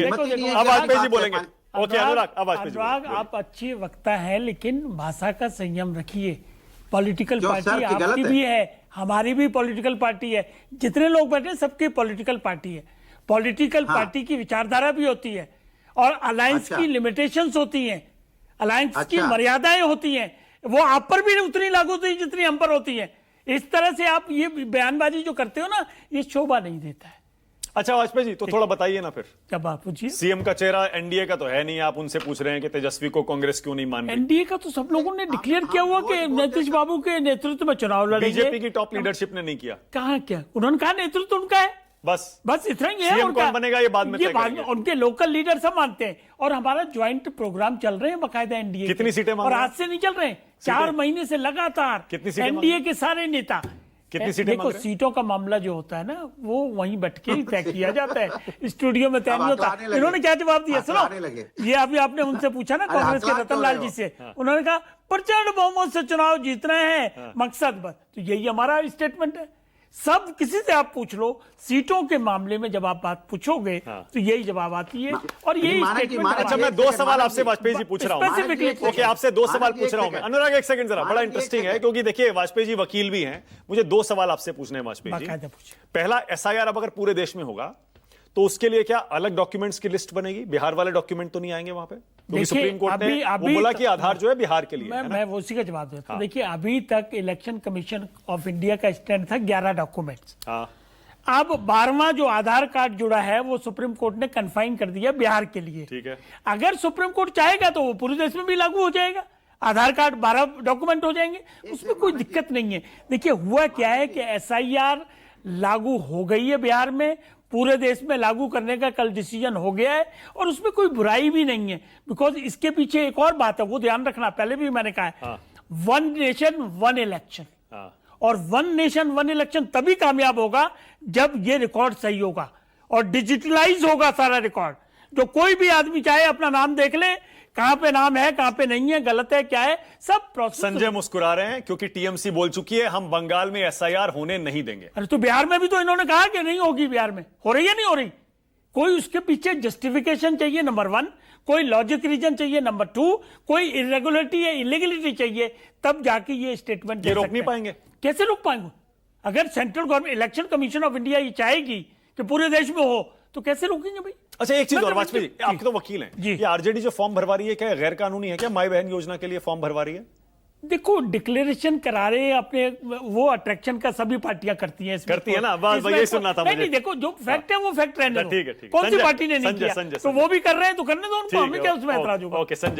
अब वाजपेयी जी बोलेंगे। ओके अनुराग, अब वाजपेयी जी अनुराग, आप अच्छी वक्ता हैं, लेकिन भाषा का संयम रखिए। पॉलिटिकल पार्टी आपकी भी है, हमारी भी पॉलिटिकल पार्टी है, जितने लोग बैठे हैं सबकी पॉलिटिकल पार्टी है। पॉलिटिकल पार्टी की विचारधारा भी होती है और अलायंस की लिमिटेशंस होती हैं, अलायंस की मर्यादाएं होती हैं, वो आप पर भी उतनी लागू होती है जितनी हम पर होती है। इस तरह से आप ये बयानबाजी जो करते हो ना, ये शोभा नहीं देता है। अच्छा वाजपेयी जी, तो थोड़ा बताइए ना फिर। जब आप पूछिए, सीएम का चेहरा एनडीए का तो है नहीं, आप उनसे पूछ रहे हैं कि तेजस्वी को कांग्रेस क्यों नहीं मान रही? एनडीए का तो सब लोगों ने डिक्लेयर किया हुआ कि नीतीश बाबू के नेतृत्व में चुनाव लड़ेंगे। बीजेपी की टॉप लीडरशिप ने नहीं किया। कहा क्या उन्होंने कहा, नेतृत्व उनका है, बस इतना ही है। सीएम कौन बनेगा ये बाद में तय करेंगे। उनके लोकल लीडर सब मानते हैं, और हमारा ज्वाइंट प्रोग्राम चल रहे हैं बकायदा एनडीए। कितनी सीटें मांग और रहे हैं? आज से नहीं चल रहे हैं, 4 महीने से लगातार एनडीए के सारे नेता। कितनी सीटें देखो, सीटों का मामला जो होता है ना, वो वहीं बैठ के ही तय किया जाता है, स्टूडियो में तय नहीं होता। इन्होंने क्या जवाब दिया सुनो, ये अभी आपने उनसे पूछा ना कांग्रेस के रतन लाल जी से, उन्होंने कहा प्रचंड बहुमत से चुनाव जीतना है मकसद बस। तो यही हमारा स्टेटमेंट है। सब किसी से आप पूछ लो, सीटों के मामले में जब आप बात पूछोगे तो यही जवाब आती है और यही स्टेटमेंट। अच्छा, मैं 2 सवाल आपसे वाजपेयी जी पूछ रहा हूं। ओके, आपसे 2 सवाल पूछ रहा हूं मैं। अनुराग एक सेकंड जरा, बड़ा इंटरेस्टिंग है क्योंकि देखिए वाजपेयी जी वकील भी हैं। मुझे 2 सवाल आपसे पूछने हैं वाजपेयी जी। पहला, एसआईआर अब अगर पूरे देश में होगा तो उसके लिए क्या अलग डॉक्यूमेंट्स की लिस्ट बनेगी? बिहार वाले डॉक्यूमेंट तो नहीं आएंगे वहां पे, क्योंकि सुप्रीम कोर्ट ने वो बोला कि आधार जो है बिहार के लिए। मैं उसी का जवाब देता हूं। देखिए, अभी तक इलेक्शन कमीशन ऑफ इंडिया का स्टैंड था 11 डॉक्यूमेंट्स। अब 12वां जो आधार कार्ड जुड़ा है वो सुप्रीम कोर्ट ने कन्फाइन कर दिया बिहार के लिए। ठीक है, अगर सुप्रीम कोर्ट चाहेगा तो वो पूरे देश में भी लागू हो जाएगा, आधार कार्ड 12 डॉक्यूमेंट हो जाएंगे, उसमें कोई दिक्कत नहीं है। देखिए, हुआ क्या है कि एसआईआर लागू हो गई है बिहार में, पूरे देश में लागू करने का कल डिसीजन हो गया है और उसमें कोई बुराई भी नहीं है। बिकॉज इसके पीछे एक और बात है, वो ध्यान रखना, पहले भी मैंने कहा है, 1 नेशन 1 इलेक्शन। और 1 नेशन 1 इलेक्शन तभी कामयाब होगा जब ये रिकॉर्ड सही होगा और डिजिटलाइज होगा सारा रिकॉर्ड। जो कोई भी आदमी चाहे अपना नाम देख ले, कहां पे नाम है, कहां पे नहीं है, गलत है, क्या है, सब प्रोसेस। संजय मुस्कुरा रहे हैं क्योंकि टीएमसी बोल चुकी है हम बंगाल में एसआईआर होने नहीं देंगे। अरे तो बिहार में भी तो इन्होंने कहा कि नहीं होगी, बिहार में हो रही है नहीं हो रही। कोई उसके पीछे जस्टिफिकेशन चाहिए नंबर 1, कोई लॉजिक रीजन चाहिए नंबर 2, कोई इरेगुलरिटी या इलीगलिटी चाहिए, तब जाके ये स्टेटमेंट ये रोक नहीं पाएंगे। कैसे रोक पाएंगे? अगर central government, election commission of India ये चाहेगी कि पूरे देश में हो तो कैसे रोकेंगे भाई? अच्छा, एक चीज और वाजपेयी जी, आप तो वकील हैं, ये आरजेडी जो फॉर्म भरवा रही है क्या गैर कानूनी है? क्या माई बहन योजना के लिए फॉर्म भरवा रही है? देखो, डिक्लेरेशन करा रहे हैं अपने, वो अट्रैक्शन का सभी पार्टियां करती हैं, करती है ना, बस यही सुनना था मुझे। नहीं, देखो जो फैक्ट है वो फैक्ट रहने दो। ठीक है, कौन सी पार्टी ने नहीं किया, तो वो भी कर रहे हैं तो करने दो उनको, हमें क्या उसमें ऐतराज होगा। ओके संजय।